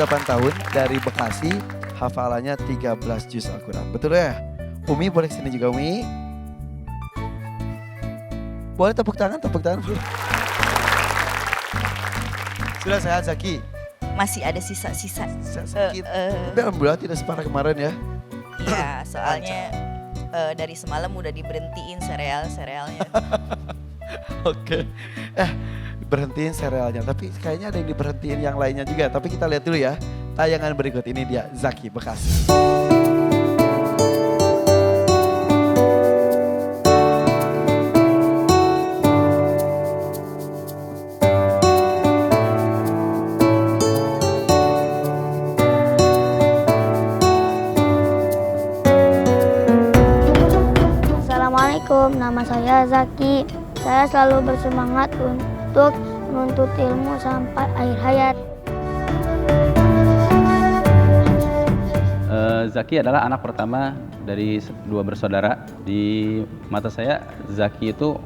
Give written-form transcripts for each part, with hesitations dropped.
8 tahun dari Bekasi, hafalannya 13 juz Al-Quran. Betul ya? Umi boleh kesini juga Umi. Boleh tepuk tangan boleh. Sudah sehat Zaki? Masih ada sisa-sisa. Sakit. Tapi alhamdulillah tidak separah kemarin ya. Iya, soalnya dari semalam udah diberhentiin serealnya. Oke. Berhentiin serialnya. Tapi kayaknya ada yang diberhentiin yang lainnya juga. Tapi kita lihat dulu ya. Tayangan berikut ini dia Zaki Bekasi. Assalamualaikum, nama saya Zaki. Saya selalu bersemangat untuk menuntut ilmu sampai akhir hayat. Zaki adalah anak pertama dari dua bersaudara. Di mata saya Zaki itu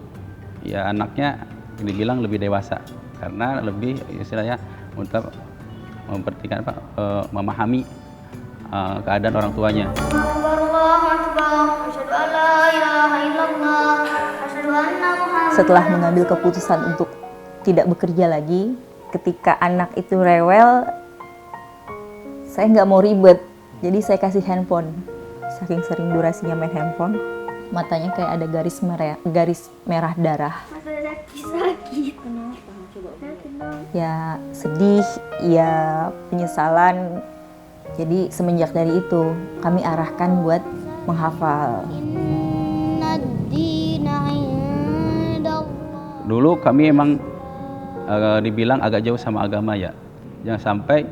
ya anaknya dibilang lebih dewasa karena lebih istilahnya untuk memperhatikan memahami keadaan orang tuanya. Setelah mengambil keputusan untuk tidak bekerja lagi, ketika anak itu rewel, saya nggak mau ribet, jadi saya kasih handphone. Saking sering durasinya main handphone, matanya kayak ada garis merah darah. Sakit. Ya sedih, ya penyesalan. Jadi semenjak dari itu kami arahkan buat menghafal. Dulu kami emang dibilang agak jauh sama agama ya. Jangan sampai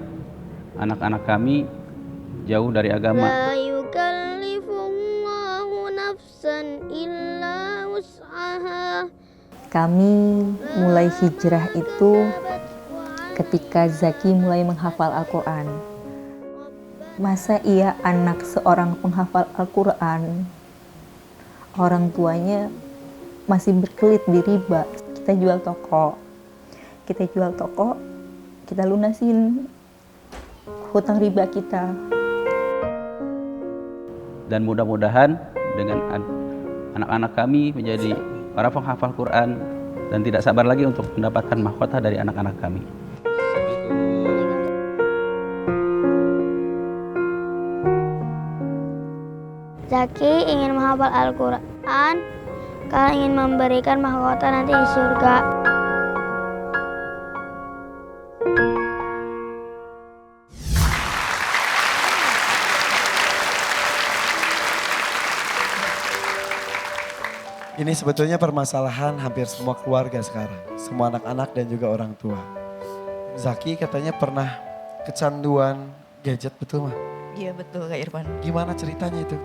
anak-anak kami jauh dari agama. La yukallifullahu nafsan illa wus'aha. Kami mulai hijrah itu ketika Zaki mulai menghafal Al-Quran. Masa iya anak seorang penghafal Al-Quran, orang tuanya masih berkelit di riba. Kita jual toko, kita lunasin hutang riba kita. Dan mudah-mudahan dengan anak-anak kami menjadi para penghafal Quran dan tidak sabar lagi untuk mendapatkan mahkota dari anak-anak kami. Zaki ingin menghafal Al-Quran karena ingin memberikan mahkota nanti di surga. Ini sebetulnya permasalahan hampir semua keluarga sekarang. Semua anak-anak dan juga orang tua. Zaki katanya pernah kecanduan gadget, betul mah? Iya betul Kak Irfan. Gimana ceritanya itu?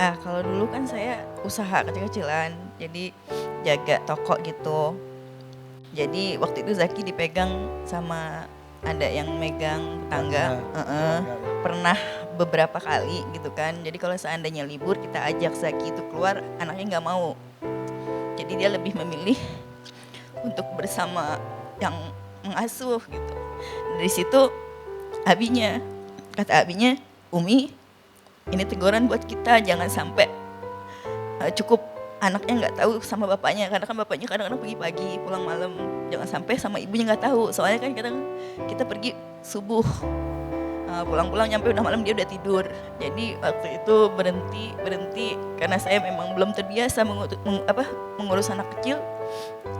Kalau dulu kan saya usaha kecil-kecilan, jadi jaga toko gitu. Jadi waktu itu Zaki dipegang sama ada yang megang tangga. Pernah beberapa kali gitu kan. Jadi kalau seandainya libur kita ajak Zaki itu keluar, anaknya nggak mau. Jadi dia lebih memilih untuk bersama yang mengasuh gitu. Dari situ kata abinya, Umi, ini teguran buat kita, jangan sampai cukup anaknya nggak tahu sama bapaknya, karena kan bapaknya kadang-kadang pergi pagi pulang malam, jangan sampai sama ibunya nggak tahu, soalnya kan kadang kita pergi subuh, pulang-pulang nyampe udah malam dia udah tidur. Jadi waktu itu berhenti karena saya memang belum terbiasa mengurus anak kecil,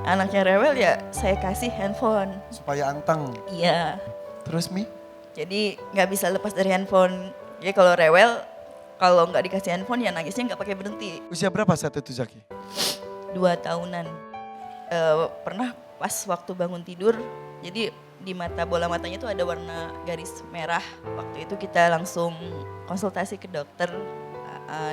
anaknya rewel ya saya kasih handphone Supaya anteng. Iya. Terus Mi? Jadi nggak bisa lepas dari handphone. Jadi kalau rewel, kalau nggak dikasih handphone ya nangisnya nggak pakai berhenti. Usia berapa saat itu Zaki? 2 tahunan. Pernah pas waktu bangun tidur, jadi di bola matanya itu ada warna garis merah. Waktu itu kita langsung konsultasi ke dokter,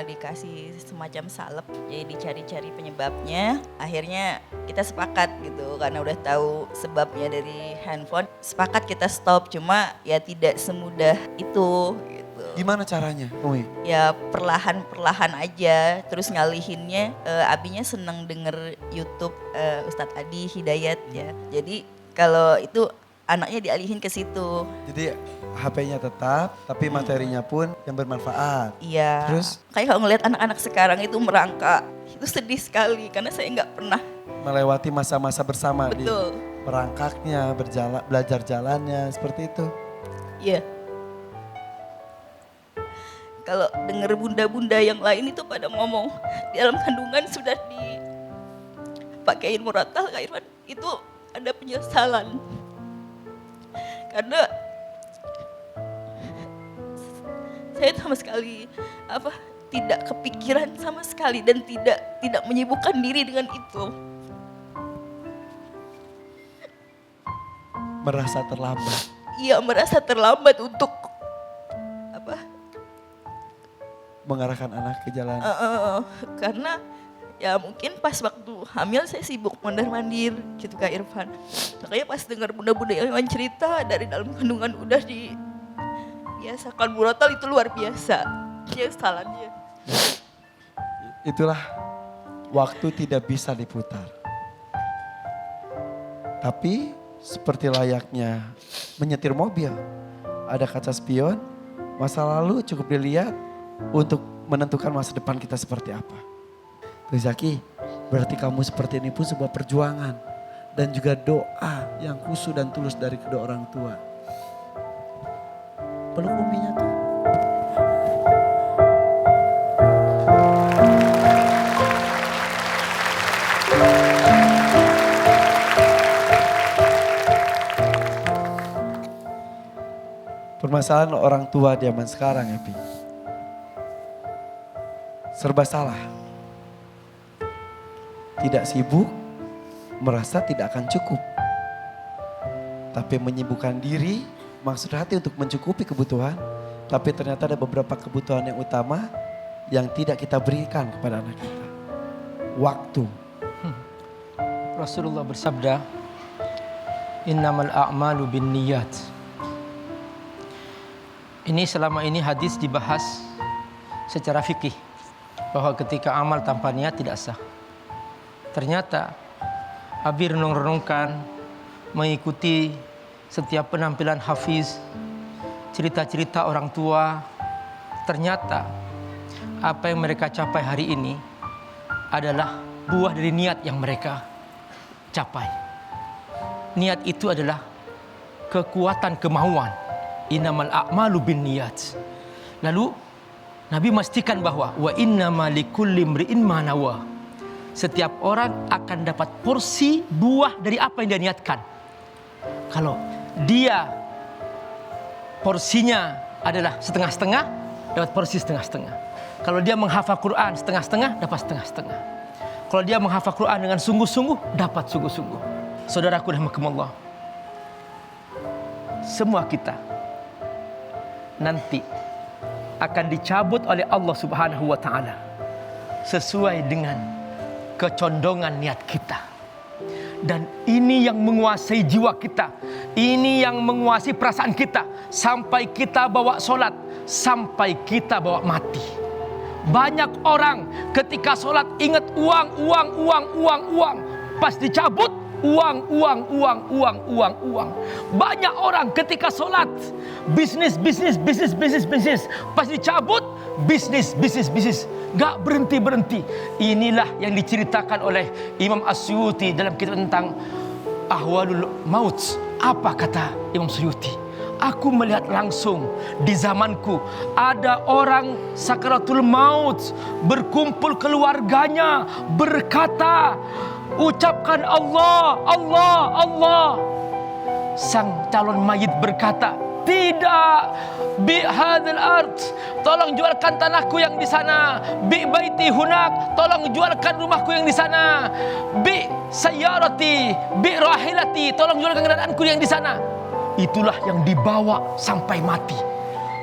dikasih semacam salep, jadi dicari-cari penyebabnya. Akhirnya kita sepakat gitu, karena udah tahu sebabnya dari handphone, sepakat kita stop. Cuma ya tidak semudah itu gitu. Gimana caranya Umi? Ya perlahan-perlahan aja, terus ngalihinnya. Abinya seneng denger YouTube Ustadz Adi Hidayat ya. Jadi kalau itu anaknya dialihin ke situ. Jadi HP-nya tetap, tapi materinya pun yang bermanfaat. Iya. Terus? Kayak kalau ngelihat anak-anak sekarang itu merangkak, itu sedih sekali karena saya nggak pernah. Melewati masa-masa bersama di Betul. merangkaknya, berjalan, belajar jalannya, seperti itu. Iya. Kalau denger bunda-bunda yang lain itu pada ngomong di dalam kandungan sudah dipakein muratal, Kak Irfan, itu ada penyesalan. Karena saya sama sekali tidak kepikiran sama sekali dan tidak menyibukkan diri dengan itu. Merasa terlambat. Iya, merasa terlambat untuk Mengarahkan anak ke jalan. Karena ya mungkin pas waktu hamil saya sibuk mondar-mandir gitu Kak Irfan. Makanya pas dengar bunda-bunda yang cerita dari dalam kandungan udah dibiasakan muratal, itu luar biasa. Penyesalannya. Itulah waktu tidak bisa diputar. Tapi seperti layaknya menyetir mobil. Ada kaca spion, masa lalu cukup dilihat untuk menentukan masa depan kita seperti apa. Tuh Zaki, berarti kamu seperti ini pun sebuah perjuangan. Dan juga doa yang khusyuk dan tulus dari kedua orang tua. Peluk uminya tuh. Permasalahan orang tua zaman sekarang ya Pi. Serba salah. Tidak sibuk, merasa tidak akan cukup. Tapi menyibukkan diri, maksud hati untuk mencukupi kebutuhan. Tapi ternyata ada beberapa kebutuhan yang utama yang tidak kita berikan kepada anak kita. Waktu. Rasulullah bersabda, innamal a'malu bin niyat. Ini selama ini hadis dibahas secara fikih. Bahwa ketika amal tanpa niat tidak sah. Ternyata Abi renung-renungkan, mengikuti setiap penampilan hafiz, cerita-cerita orang tua. Ternyata apa yang mereka capai hari ini adalah buah dari niat yang mereka capai. Niat itu adalah kekuatan kemauan. Innamal a'malu bin niyat. Lalu Nabi memastikan bahwa wa innama likulli imri'in ma nawa. Setiap orang akan dapat porsi buah dari apa yang dia niatkan. Kalau dia porsinya adalah setengah-setengah, dapat porsi setengah-setengah. Kalau dia menghafal Quran setengah-setengah, dapat setengah-setengah. Kalau dia menghafal Quran dengan sungguh-sungguh, dapat sungguh-sungguh. Saudaraku rahimakumullah, semua kita nanti akan dicabut oleh Allah Subhanahu wa taala sesuai dengan kecondongan niat kita. Dan ini yang menguasai jiwa kita. Ini yang menguasai perasaan kita sampai kita bawa solat, sampai kita bawa mati. Banyak orang ketika solat ingat uang. Pas dicabut uang. Banyak orang ketika sholat bisnis. Pas dicabut bisnis. Gak berhenti. Inilah yang diceritakan oleh Imam Asyuti dalam kitab tentang Ahwalul Maut. Apa kata Imam Asyuti? Aku melihat langsung di zamanku ada orang sakaratul maut, berkumpul keluarganya, berkata, ucapkan Allah. Sang calon mayit berkata, tidak, bi hadzal ard, tolong jualkan tanahku yang di sana. Bi baiti hunak, tolong jualkan rumahku yang di sana. Bi sayyarati, bi rahilati, tolong jualkan kendaraanku yang di sana. Itulah yang dibawa sampai mati.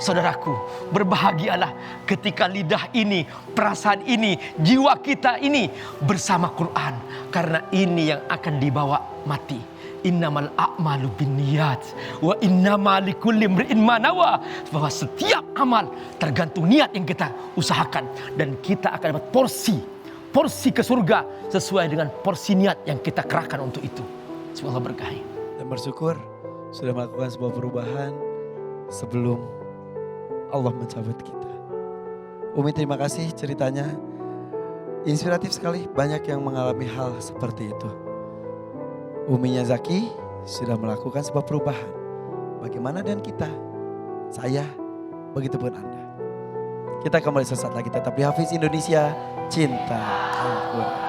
Saudaraku, berbahagialah ketika lidah ini, perasaan ini, jiwa kita ini bersama Quran. Karena ini yang akan dibawa mati. Innamal a'malu binniyat wa innamal likulli imri'in ma nawa. Bahwa setiap amal tergantung niat yang kita usahakan, dan kita akan dapat porsi ke surga sesuai dengan porsi niat yang kita kerahkan untuk itu. Semoga berkahi. Dan bersyukur sudah melakukan sebuah perubahan sebelum Allah mencabut kita. Umi terima kasih ceritanya. Inspiratif sekali, banyak yang mengalami hal seperti itu. Uminya Zaki sudah melakukan sebuah perubahan. Bagaimana dengan kita? Saya, begitupun Anda. Kita kembali sesaat lagi tetap di Hafiz Indonesia, cinta Al-Quran.